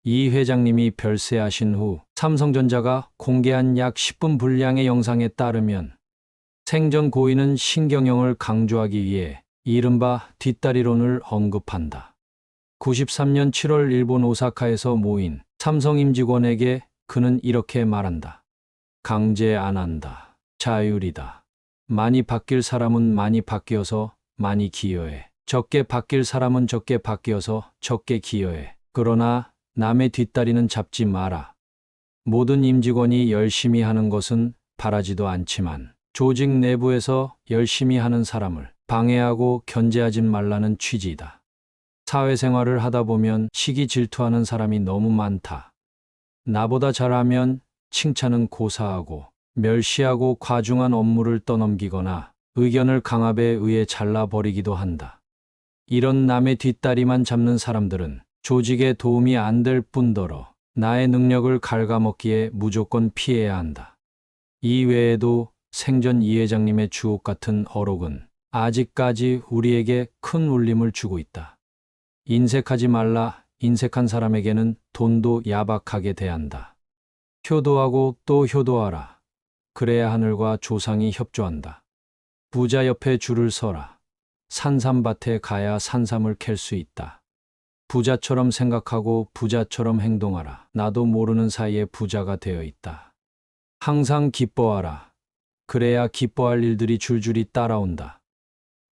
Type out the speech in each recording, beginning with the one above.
이 회장님이 별세하신 후 삼성전자가 공개한 약 10분 분량의 영상에 따르면 생전 고인은 신경영을 강조하기 위해 이른바 뒷다리론을 언급한다. 93년 7월 일본 오사카에서 모인 삼성 임직원에게 그는 이렇게 말한다. 강제 안 한다. 자율이다. 많이 바뀔 사람은 많이 바뀌어서 많이 기여해. 적게 바뀔 사람은 적게 바뀌어서 적게 기여해. 그러나 남의 뒷다리는 잡지 마라. 모든 임직원이 열심히 하는 것은 바라지도 않지만 조직 내부에서 열심히 하는 사람을 방해하고 견제하지 말라는 취지이다. 사회생활을 하다 보면 시기 질투하는 사람이 너무 많다. 나보다 잘하면 칭찬은 고사하고 멸시하고 과중한 업무를 떠넘기거나 의견을 강압에 의해 잘라버리기도 한다. 이런 남의 뒷다리만 잡는 사람들은 조직에 도움이 안 될 뿐더러 나의 능력을 갉아먹기에 무조건 피해야 한다. 이 외에도 생전 이 회장님의 주옥 같은 어록은 아직까지 우리에게 큰 울림을 주고 있다. 인색하지 말라. 인색한 사람에게는 돈도 야박하게 대한다. 효도하고 또 효도하라. 그래야 하늘과 조상이 협조한다. 부자 옆에 줄을 서라. 산삼밭에 가야 산삼을 캘 수 있다. 부자처럼 생각하고 부자처럼 행동하라. 나도 모르는 사이에 부자가 되어 있다. 항상 기뻐하라. 그래야 기뻐할 일들이 줄줄이 따라온다.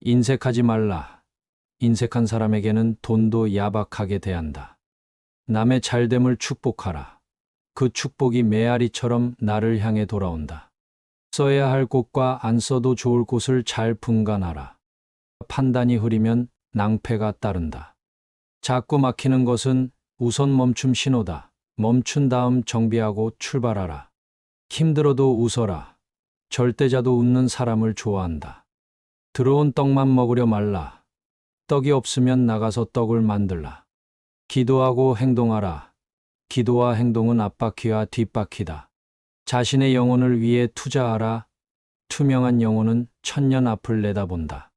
인색하지 말라. 인색한 사람에게는 돈도 야박하게 대한다. 남의 잘됨을 축복하라. 그 축복이 메아리처럼 나를 향해 돌아온다. 써야 할 곳과 안 써도 좋을 곳을 잘 분간하라. 판단이 흐리면 낭패가 따른다. 자꾸 막히는 것은 우선 멈춤 신호다. 멈춘 다음 정비하고 출발하라. 힘들어도 웃어라. 절대자도 웃는 사람을 좋아한다. 들어온 떡만 먹으려 말라. 떡이 없으면 나가서 떡을 만들라. 기도하고 행동하라. 기도와 행동은 앞바퀴와 뒷바퀴다. 자신의 영혼을 위해 투자하라. 투명한 영혼은 천년 앞을 내다본다.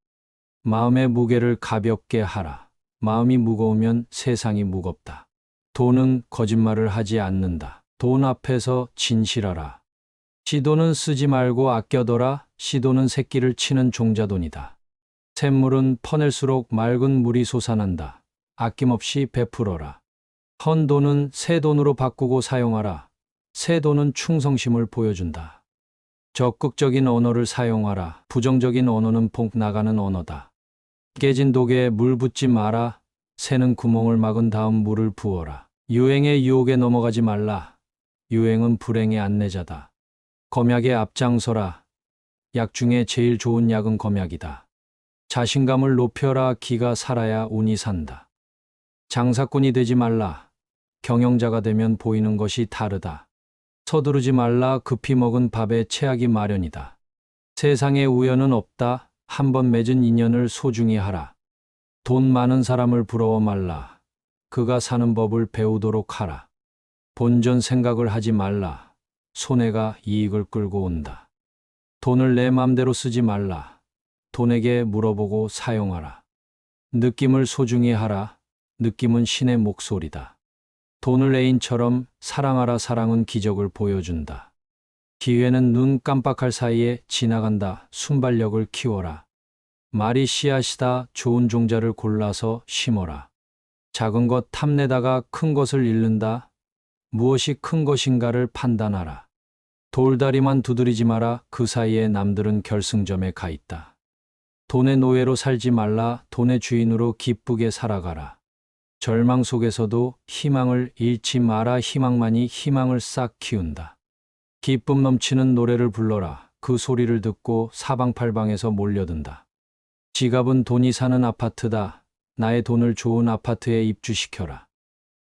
마음의 무게를 가볍게 하라. 마음이 무거우면 세상이 무겁다. 돈은 거짓말을 하지 않는다. 돈 앞에서 진실하라. 시돈은 쓰지 말고 아껴둬라. 시돈은 새끼를 치는 종자돈이다. 샘물은 퍼낼수록 맑은 물이 솟아난다. 아낌없이 베풀어라. 헌 돈은 새 돈으로 바꾸고 사용하라. 새 돈은 충성심을 보여준다. 적극적인 언어를 사용하라. 부정적인 언어는 복 나가는 언어다. 깨진 독에 물 붓지 마라. 새는 구멍을 막은 다음 물을 부어라. 유행의 유혹에 넘어가지 말라. 유행은 불행의 안내자다. 검약에 앞장서라. 약 중에 제일 좋은 약은 검약이다. 자신감을 높여라. 기가 살아야 운이 산다. 장사꾼이 되지 말라. 경영자가 되면 보이는 것이 다르다. 서두르지 말라. 급히 먹은 밥에 체하기 마련이다. 세상에 우연은 없다. 한번 맺은 인연을 소중히 하라. 돈 많은 사람을 부러워 말라. 그가 사는 법을 배우도록 하라. 본전 생각을 하지 말라. 손해가 이익을 끌고 온다. 돈을 내 맘대로 쓰지 말라. 돈에게 물어보고 사용하라. 느낌을 소중히 하라. 느낌은 신의 목소리다. 돈을 애인처럼 사랑하라. 사랑은 기적을 보여준다. 기회는 눈 깜빡할 사이에 지나간다. 순발력을 키워라. 말이 씨앗이다. 좋은 종자를 골라서 심어라. 작은 것 탐내다가 큰 것을 잃는다. 무엇이 큰 것인가를 판단하라. 돌다리만 두드리지 마라. 그 사이에 남들은 결승점에 가 있다. 돈의 노예로 살지 말라. 돈의 주인으로 기쁘게 살아가라. 절망 속에서도 희망을 잃지 마라. 희망만이 희망을 싹 키운다. 기쁨 넘치는 노래를 불러라. 그 소리를 듣고 사방팔방에서 몰려든다. 지갑은 돈이 사는 아파트다. 나의 돈을 좋은 아파트에 입주시켜라.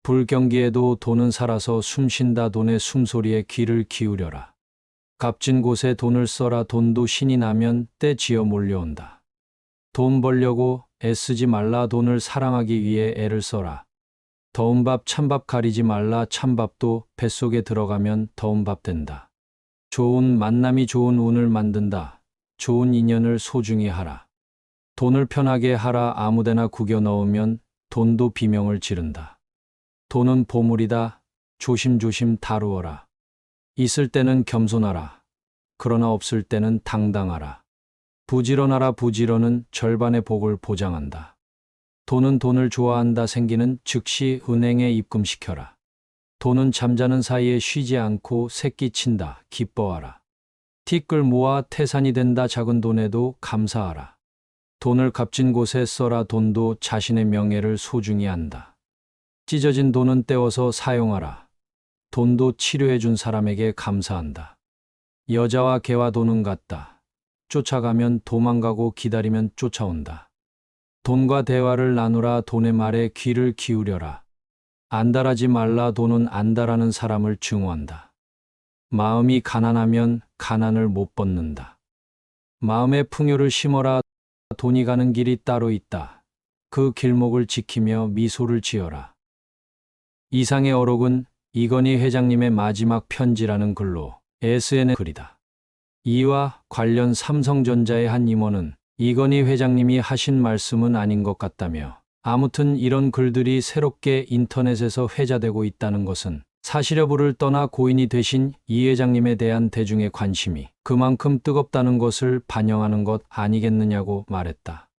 불경기에도 돈은 살아서 숨쉰다. 돈의 숨소리에 귀를 기울여라. 값진 곳에 돈을 써라. 돈도 신이 나면 때 지어 몰려온다. 돈 벌려고 애쓰지 말라. 돈을 사랑하기 위해 애를 써라. 더운 밥 찬밥 가리지 말라. 찬밥도 뱃속에 들어가면 더운 밥 된다. 좋은 만남이 좋은 운을 만든다. 좋은 인연을 소중히 하라. 돈을 편하게 하라. 아무데나 구겨 넣으면 돈도 비명을 지른다. 돈은 보물이다. 조심조심 다루어라. 있을 때는 겸손하라. 그러나 없을 때는 당당하라. 부지런하라. 부지런은 절반의 복을 보장한다. 돈은 돈을 좋아한다. 생기는 즉시 은행에 입금시켜라. 돈은 잠자는 사이에 쉬지 않고 새끼친다. 기뻐하라. 티끌 모아 태산이 된다. 작은 돈에도 감사하라. 돈을 값진 곳에 써라. 돈도 자신의 명예를 소중히 한다. 찢어진 돈은 떼어서 사용하라. 돈도 치료해준 사람에게 감사한다. 여자와 개와 돈은 같다. 쫓아가면 도망가고 기다리면 쫓아온다. 돈과 대화를 나누라. 돈의 말에 귀를 기울여라. 안달하지 말라. 돈은 안달하는 사람을 증오한다. 마음이 가난하면 가난을 못 벗는다. 마음의 풍요를 심어라. 돈이 가는 길이 따로 있다. 그 길목을 지키며 미소를 지어라. 이상의 어록은 이건희 회장님의 마지막 편지라는 글로 SNS 글이다. 이와 관련 삼성전자의 한 임원은 이건희 회장님이 하신 말씀은 아닌 것 같다며, 아무튼 이런 글들이 새롭게 인터넷에서 회자되고 있다는 것은 사실 여부를 떠나 고인이 되신 이 회장님에 대한 대중의 관심이 그만큼 뜨겁다는 것을 반영하는 것 아니겠느냐고 말했다.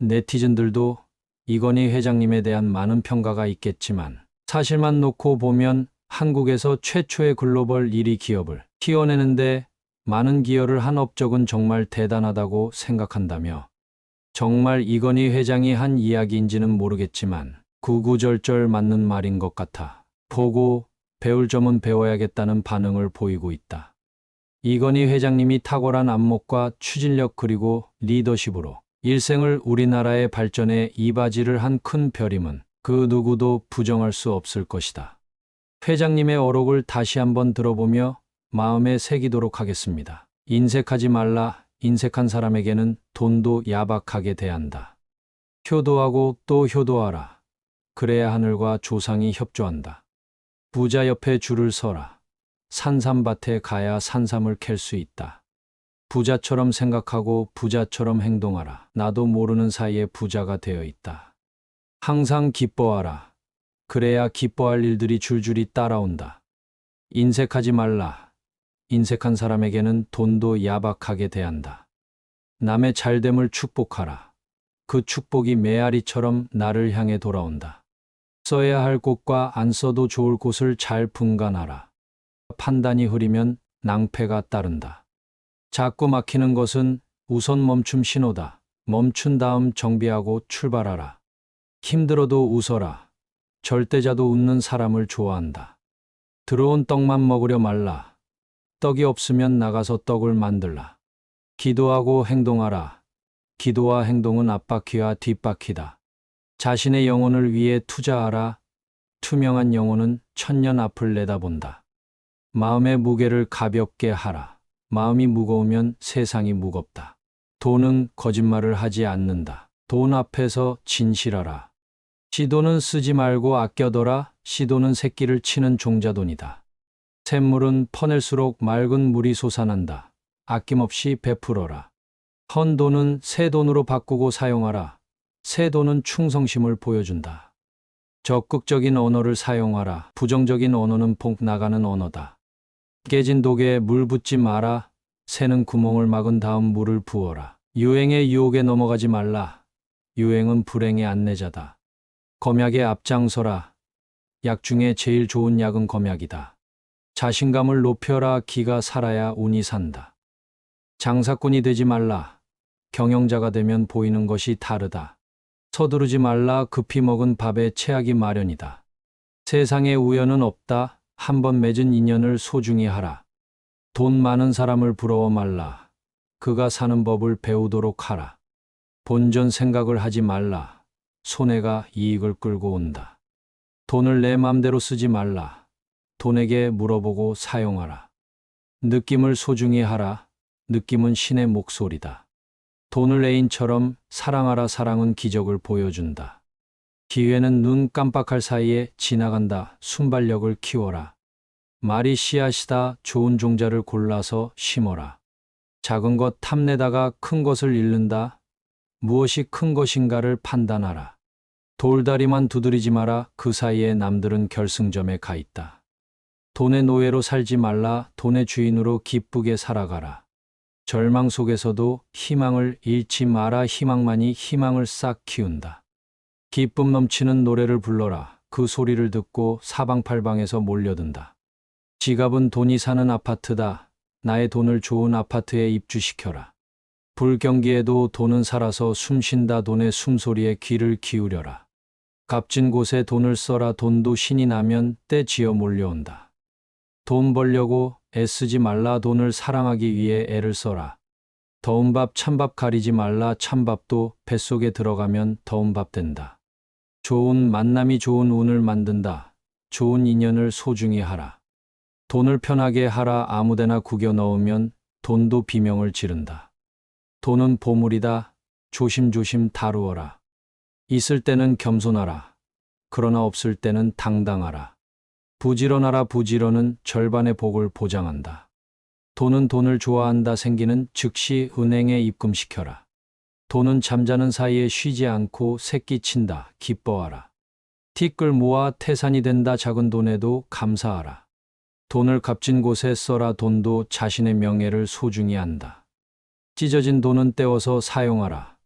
네티즌들도 이건희 회장님에 대한 많은 평가가 있겠지만 사실만 놓고 보면 한국에서 최초의 글로벌 1위 기업을 키워내는데 많은 기여를 한 업적은 정말 대단하다고 생각한다며, 정말 이건희 회장이 한 이야기인지는 모르겠지만 구구절절 맞는 말인 것 같아 보고 배울 점은 배워야겠다는 반응을 보이고 있다. 이건희 회장님이 탁월한 안목과 추진력 그리고 리더십으로 일생을 우리나라의 발전에 이바지를 한 큰 별임은 그 누구도 부정할 수 없을 것이다. 회장님의 어록을 다시 한번 들어보며 마음에 새기도록 하겠습니다. 인색하지 말라. 인색한 사람에게는 돈도 야박하게 대한다. 효도하고 또 효도하라. 그래야 하늘과 조상이 협조한다. 부자 옆에 줄을 서라. 산삼밭에 가야 산삼을 캘 수 있다. 부자처럼 생각하고 부자처럼 행동하라. 나도 모르는 사이에 부자가 되어 있다. 항상 기뻐하라. 그래야 기뻐할 일들이 줄줄이 따라온다. 인색하지 말라. 인색한 사람에게는 돈도 야박하게 대한다. 남의 잘됨을 축복하라. 그 축복이 메아리처럼 나를 향해 돌아온다. 써야 할 곳과 안 써도 좋을 곳을 잘 분간하라. 판단이 흐리면 낭패가 따른다. 자꾸 막히는 것은 우선 멈춤 신호다. 멈춘 다음 정비하고 출발하라. 힘들어도 웃어라. 절대자도 웃는 사람을 좋아한다. 들어온 떡만 먹으려 말라. 떡이 없으면 나가서 떡을 만들라. 기도하고 행동하라. 기도와 행동은 앞바퀴와 뒷바퀴다. 자신의 영혼을 위해 투자하라. 투명한 영혼은 천년 앞을 내다본다. 마음의 무게를 가볍게 하라. 마음이 무거우면 세상이 무겁다. 돈은 거짓말을 하지 않는다. 돈 앞에서 진실하라. 시돈은 쓰지 말고 아껴둬라. 시돈은 새끼를 치는 종자돈이다. 샘물은 퍼낼수록 맑은 물이 솟아난다. 아낌없이 베풀어라. 헌 돈은 새 돈으로 바꾸고 사용하라. 새 돈은 충성심을 보여준다. 적극적인 언어를 사용하라. 부정적인 언어는 복 나가는 언어다. 깨진 독에 물 붓지 마라. 새는 구멍을 막은 다음 물을 부어라. 유행의 유혹에 넘어가지 말라. 유행은 불행의 안내자다. 검약에 앞장서라. 약 중에 제일 좋은 약은 검약이다. 자신감을 높여라. 기가 살아야 운이 산다. 장사꾼이 되지 말라. 경영자가 되면 보이는 것이 다르다. 서두르지 말라. 급히 먹은 밥에 체하기 마련이다. 세상에 우연은 없다. 한번 맺은 인연을 소중히 하라. 돈 많은 사람을 부러워 말라. 그가 사는 법을 배우도록 하라. 본전 생각을 하지 말라. 손해가 이익을 끌고 온다. 돈을 내 맘대로 쓰지 말라. 돈에게 물어보고 사용하라. 느낌을 소중히 하라. 느낌은 신의 목소리다. 돈을 애인처럼 사랑하라. 사랑은 기적을 보여준다. 기회는 눈 깜빡할 사이에 지나간다. 순발력을 키워라. 말이 씨앗이다. 좋은 종자를 골라서 심어라. 작은 것 탐내다가 큰 것을 잃는다. 무엇이 큰 것인가를 판단하라. 돌다리만 두드리지 마라. 그 사이에 남들은 결승점에 가 있다. 돈의 노예로 살지 말라. 돈의 주인으로 기쁘게 살아가라. 절망 속에서도 희망을 잃지 마라. 희망만이 희망을 싹 키운다. 기쁨 넘치는 노래를 불러라. 그 소리를 듣고 사방팔방에서 몰려든다. 지갑은 돈이 사는 아파트다. 나의 돈을 좋은 아파트에 입주시켜라. 불경기에도 돈은 살아서 숨쉰다. 돈의 숨소리에 귀를 기울여라. 값진 곳에 돈을 써라. 돈도 신이 나면 때 지어 몰려온다. 돈 벌려고 애쓰지 말라. 돈을 사랑하기 위해 애를 써라. 더운 밥 찬밥 가리지 말라. 찬밥도 뱃속에 들어가면 더운 밥 된다. 좋은 만남이 좋은 운을 만든다. 좋은 인연을 소중히 하라. 돈을 편하게 하라. 아무데나 구겨 넣으면 돈도 비명을 지른다. 돈은 보물이다. 조심조심 다루어라. 있을 때는 겸손하라. 그러나 없을 때는 당당하라. 부지런하라. 부지런은 절반의 복을 보장한다. 돈은 돈을 좋아한다. 생기는 즉시 은행에 입금시켜라. 돈은 잠자는 사이에 쉬지 않고 새끼친다. 기뻐하라. 티끌 모아 태산이 된다. 작은 돈에도 감사하라. 돈을 값진 곳에 써라. 돈도 자신의 명예를 소중히 한다. 찢어진 돈은 떼어서 사용하라.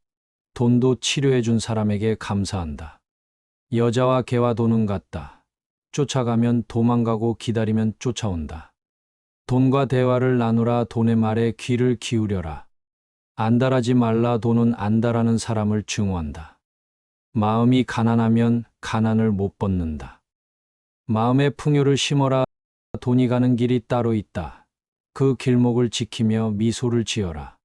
돈도 치료해준 사람에게 감사한다. 여자와 개와 돈은 같다. 쫓아가면 도망가고 기다리면 쫓아온다. 돈과 대화를 나누라. 돈의 말에 귀를 기울여라. 안달하지 말라. 돈은 안달하는 사람을 증오한다. 마음이 가난하면 가난을 못 벗는다. 마음의 풍요를 심어라. 돈이 가는 길이 따로 있다. 그 길목을 지키며 미소를 지어라.